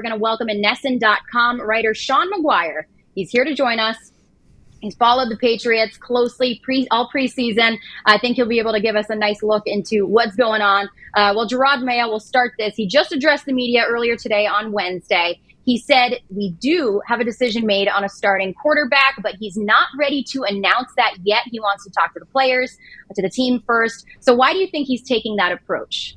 We're going to welcome in NESN.com writer Sean McGuire. He's here to join us. He's followed the Patriots closely all preseason. I think he'll be able to give us a nice look into what's going on. Jerod Mayo will start this. He just addressed the media earlier today on Wednesday. He said, we do have a decision made on a starting quarterback, but he's not ready to announce that yet. He wants to talk to the players, to the team first. So why do you think he's taking that approach?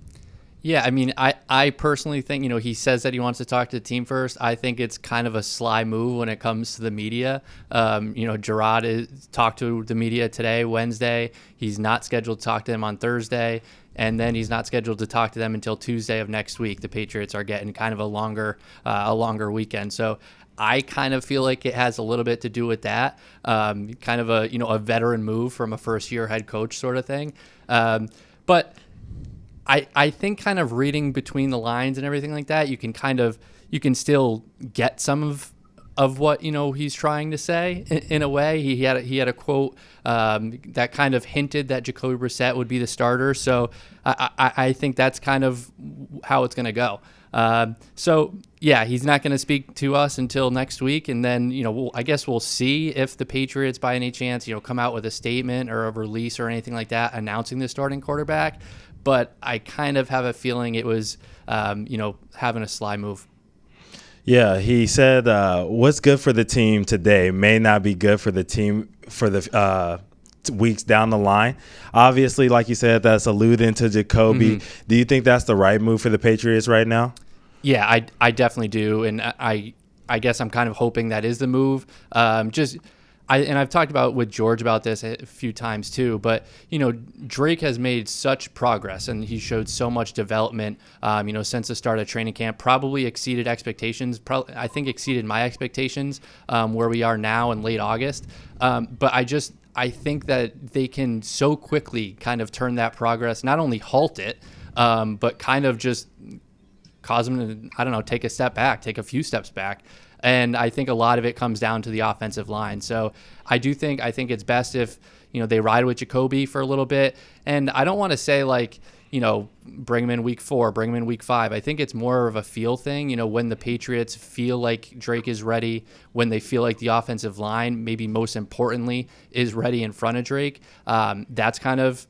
Yeah, I mean, I personally think, he says that he wants to talk to the team first. I think it's kind of a sly move when it comes to the media. Jerod talked to the media today, Wednesday. He's not scheduled to talk to them on Thursday, and then he's not scheduled to talk to them until Tuesday of next week. The Patriots are getting kind of a longer weekend. So I kind of feel like it has a little bit to do with that, kind of a veteran move from a first-year head coach sort of thing. But I think kind of reading between the lines and everything like that, you can still get some of what he's trying to say in a way. He had a quote that kind of hinted that Jacoby Brissett would be the starter. So I think that's kind of how it's going to go. So yeah, he's not going to speak to us until next week, and then I guess we'll see if the Patriots by any chance come out with a statement or a release or anything like that announcing the starting quarterback. But I kind of have a feeling it was, having a sly move. Yeah, he said what's good for the team today may not be good for the team for the weeks down the line. Obviously, like you said, that's alluding to Jacoby. Mm-hmm. Do you think that's the right move for the Patriots right now? Yeah, I definitely do. And I guess I'm kind of hoping that is the move. I've talked about with George about this a few times too, but Drake has made such progress and he showed so much development, since the start of training camp. Probably exceeded expectations. I think exceeded my expectations where we are now in late August. But I think that they can so quickly kind of turn that progress, not only halt it, but kind of just cause them to, take a few steps back. And I think a lot of it comes down to the offensive line. So I think it's best if, they ride with Jacoby for a little bit. And I don't want to say bring him in week 4, bring him in week 5. I think it's more of a feel thing, when the Patriots feel like Drake is ready, when they feel like the offensive line, maybe most importantly, is ready in front of Drake. That's kind of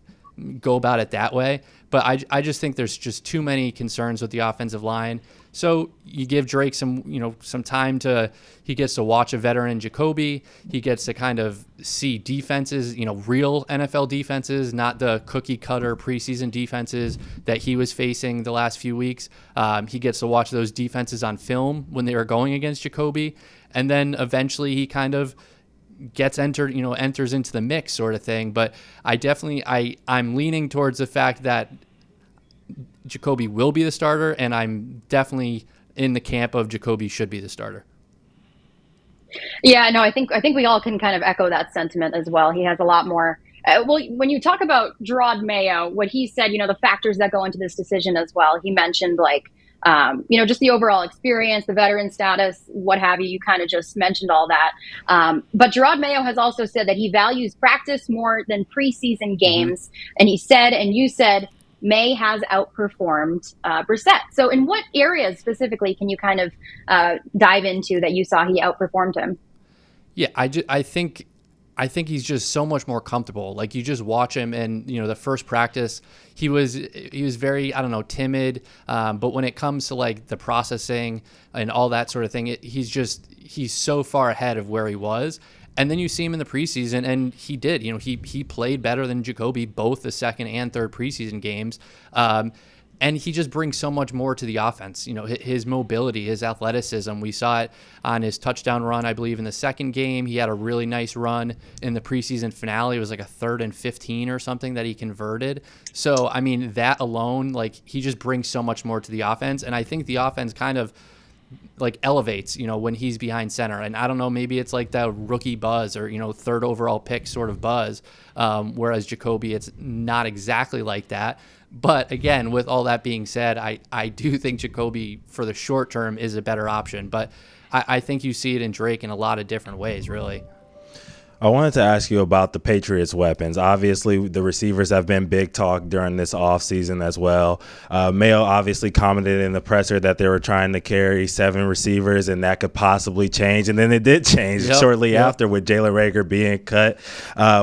go about it that way. But I just think there's just too many concerns with the offensive line. So you give Drake some time he gets to watch a veteran Jacoby. He gets to kind of see defenses, real NFL defenses, not the cookie cutter preseason defenses that he was facing the last few weeks. He gets to watch those defenses on film when they were going against Jacoby. And then eventually he kind of enters into the mix sort of thing. But I'm leaning towards the fact that Jacoby will be the starter, and I'm definitely in the camp of Jacoby should be the starter. Yeah, no, I think we all can kind of echo that sentiment as well. He has a lot more. When you talk about Jerod Mayo, what he said, the factors that go into this decision as well. He mentioned just the overall experience, the veteran status, what have you. You kind of just mentioned all that. But Jerod Mayo has also said that he values practice more than preseason games. Mm-hmm. And he said, and you said, May has outperformed Brissett. So in what areas specifically can you kind of dive into that you saw he outperformed him? Yeah, I think he's just so much more comfortable. Like you just watch him, and the first practice he was very timid. But when it comes to like the processing and all that sort of thing, he's so far ahead of where he was. And then you see him in the preseason, and he did. He played better than Jacoby both the second and third preseason games. And he just brings so much more to the offense. His mobility, his athleticism. We saw it on his touchdown run, I believe, in the second game. He had a really nice run in the preseason finale. It was like a 3rd and 15 or something that he converted. So, I mean, that alone, he just brings so much more to the offense. And I think the offense kind of elevates, when he's behind center. And I don't know, maybe it's like the rookie buzz or, 3rd overall pick sort of buzz. Whereas Jacoby, it's not exactly like that. But again, with all that being said, I do think Jacoby for the short term is a better option. But I think you see it in Drake in a lot of different ways, really. I wanted to ask you about the Patriots' weapons. Obviously, the receivers have been big talk during this offseason as well. Mayo obviously commented in the presser that they were trying to carry 7 receivers, and that could possibly change. And then it did change shortly after with Jalen Reagor being cut.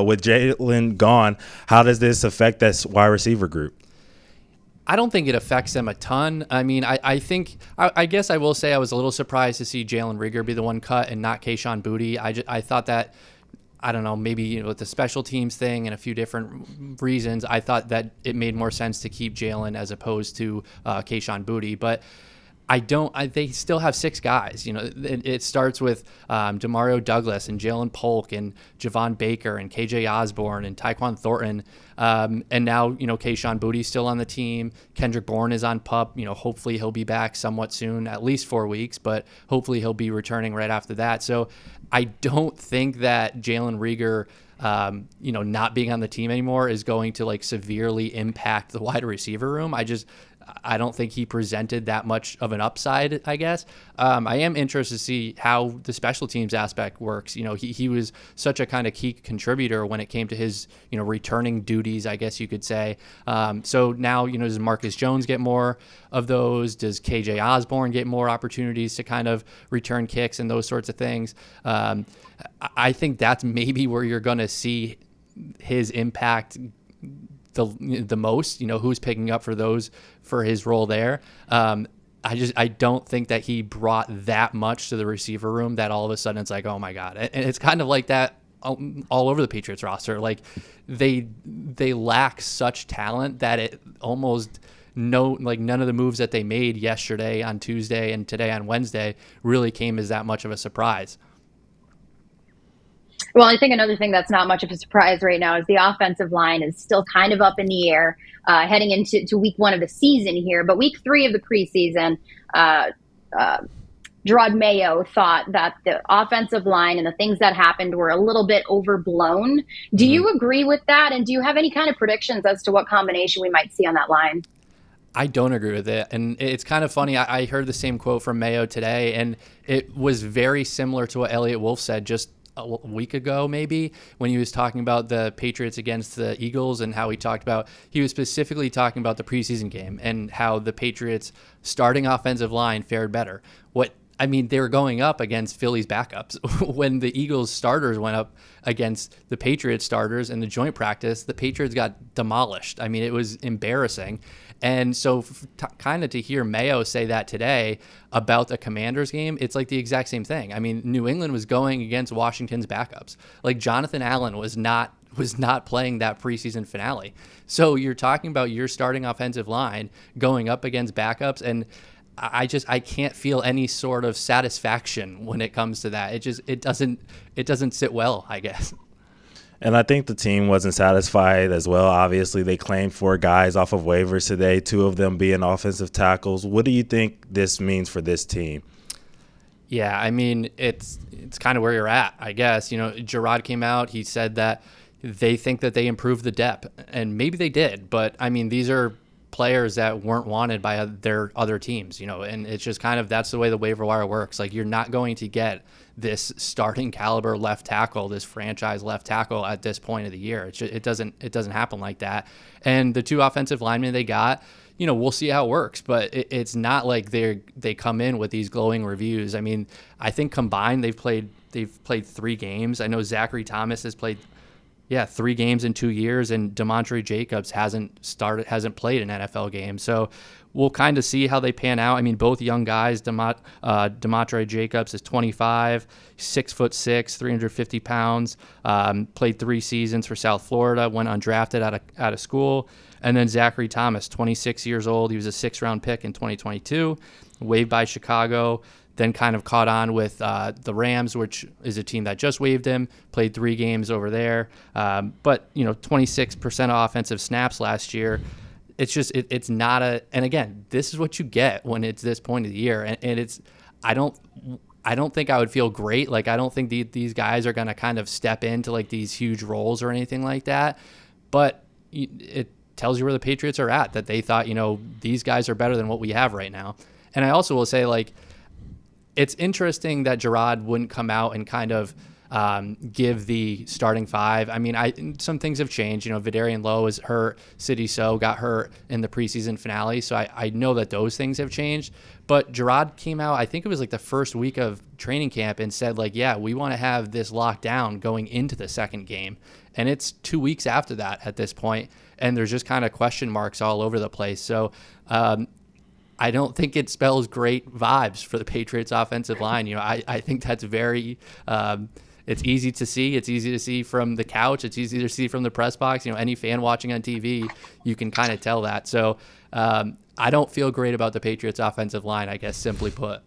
With Jalen gone, how does this affect this wide receiver group? I don't think it affects them a ton. I mean, I guess I will say I was a little surprised to see Jalen Reagor be the one cut and not Kayshon Boutte. I thought that, I don't know, maybe with the special teams thing and a few different reasons, I thought that it made more sense to keep Jalen as opposed to Kayshon Boutte. But they still have 6 guys. It starts with Demario Douglas and Jalen Polk and Javon Baker and KJ Osborne and Tyquan Thornton. And now, Kayshon Boutte's still on the team. Kendrick Bourne is on PUP. Hopefully he'll be back somewhat soon, at least 4 weeks, but hopefully he'll be returning right after that. So I don't think that Jalen Reagor, not being on the team anymore is going to severely impact the wide receiver room. I don't think he presented that much of an upside, I guess. I am interested to see how the special teams aspect works. He was such a kind of key contributor when it came to his, returning duties, I guess you could say. So now, does Marcus Jones get more of those? Does KJ Osborne get more opportunities to kind of return kicks and those sorts of things? I think that's maybe where you're going to see his impact the most, who's picking up for his role there. I don't think that he brought that much to the receiver room that all of a sudden it's like, oh my God. And it's kind of like that all over the Patriots roster. They lack such talent that it almost none of the moves that they made yesterday on Tuesday and today on Wednesday really came as that much of a surprise. Well, I think another thing that's not much of a surprise right now is the offensive line is still kind of up in the air heading into week 1 of the season here. But week 3 of the preseason, Jerod Mayo thought that the offensive line and the things that happened were a little bit overblown. Do you agree with that? And do you have any kind of predictions as to what combination we might see on that line? I don't agree with it. And it's kind of funny. I heard the same quote from Mayo today, and it was very similar to what Elliott Wolf said just a week ago, maybe, when he was talking about the Patriots against the Eagles, and how he was specifically talking about the preseason game and how the Patriots starting offensive line fared better. They were going up against Philly's backups. When the Eagles starters went up against the Patriots starters in the joint practice, the Patriots got demolished. It was embarrassing. And so kind of to hear Mayo say that today about the Commanders game, it's like the exact same thing. New England was going against Washington's backups. Jonathan Allen was not playing that preseason finale. So you're talking about your starting offensive line going up against backups, and I can't feel any sort of satisfaction when it comes to that. It doesn't sit well, I guess. And I think the team wasn't satisfied as well. Obviously, they claimed 4 guys off of waivers today, 2 of them being offensive tackles. What do you think this means for this team? Yeah, it's kind of where you're at, I guess. Jerod came out. He said that they think that they improved the depth, and maybe they did. But, these are players that weren't wanted by their other teams, and it's just kind of, that's the way the waiver wire works. You're not going to get this starting caliber left tackle, this franchise left tackle at this point of the year. It doesn't happen like that. And the 2 offensive linemen they got, we'll see how it works, but it's not like they come in with these glowing reviews. I think combined they've played 3 games. I know Zachary Thomas has played 3 games in 2 years, and Demontre Jacobs hasn't played an NFL game. So we'll kind of see how they pan out. Both young guys. Demontre Jacobs is 25, 6'6", 350 pounds. Played 3 seasons for South Florida. Went undrafted out of school. And then Zachary Thomas, 26 years old. He was a 6th-round pick in 2022. Waived by Chicago. Then kind of caught on with the Rams, which is a team that just waived him, played 3 games over there. But 26% of offensive snaps last year. It's just, it's not and again, this is what you get when it's this point of the year. And it's, I don't think I would feel great. I don't think these guys are going to kind of step into these huge roles or anything like that. But it tells you where the Patriots are at, that they thought, these guys are better than what we have right now. And I also will say, it's interesting that Jerod wouldn't come out and kind of give the starting five. I mean, some things have changed. Vidarian Lowe is hurt. City So got hurt in the preseason finale. So I know that those things have changed. But Jerod came out, I think it was like the first week of training camp, and said, like, yeah, we want to have this locked down going into the second game. And it's 2 weeks after that at this point, and there's just kind of question marks all over the place. So I don't think it spells great vibes for the Patriots offensive line. I think that's very it's easy to see. It's easy to see from the couch. It's easy to see from the press box. Any fan watching on TV, you can kind of tell that. So I don't feel great about the Patriots offensive line, I guess, simply put.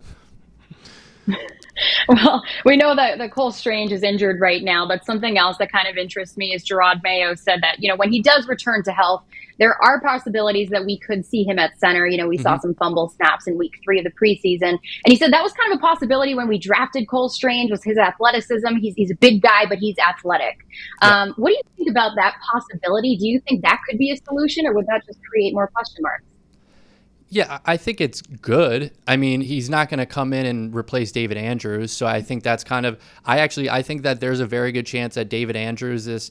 Well, we know that Cole Strange is injured right now, but something else that kind of interests me is Jerod Mayo said that, when he does return to health, there are possibilities that we could see him at center. We saw some fumble snaps in week 3 of the preseason. And he said that was kind of a possibility when we drafted Cole Strange, was his athleticism. He's a big guy, but he's athletic. Yeah. What do you think about that possibility? Do you think that could be a solution, or would that just create more question marks? Yeah, I think it's good. I mean, he's not going to come in and replace David Andrews. So I think that's kind of, I think that there's a very good chance that David Andrews is,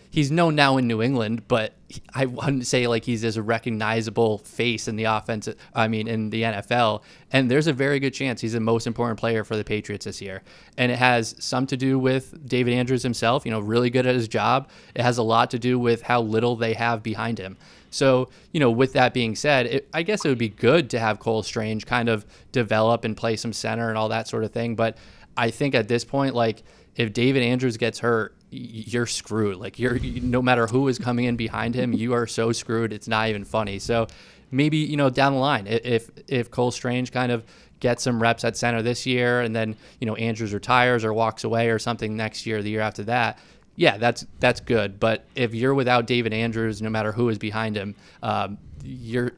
he's known now in New England, but I wouldn't say like he's as a recognizable face in the offense. In the NFL. And there's a very good chance he's the most important player for the Patriots this year. And it has some to do with David Andrews himself, really good at his job. It has a lot to do with how little they have behind him. So, with that being said, I guess it would be good to have Cole Strange kind of develop and play some center and all that sort of thing. But I think at this point, like, if David Andrews gets hurt, you're screwed. Like, no matter who is coming in behind him, you are so screwed. It's not even funny. So maybe, down the line, if Cole Strange kind of gets some reps at center this year, and then, Andrews retires or walks away or something next year, the year after that, yeah, that's good. But if you're without David Andrews, no matter who is behind him, you're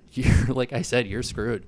like I said, you're screwed.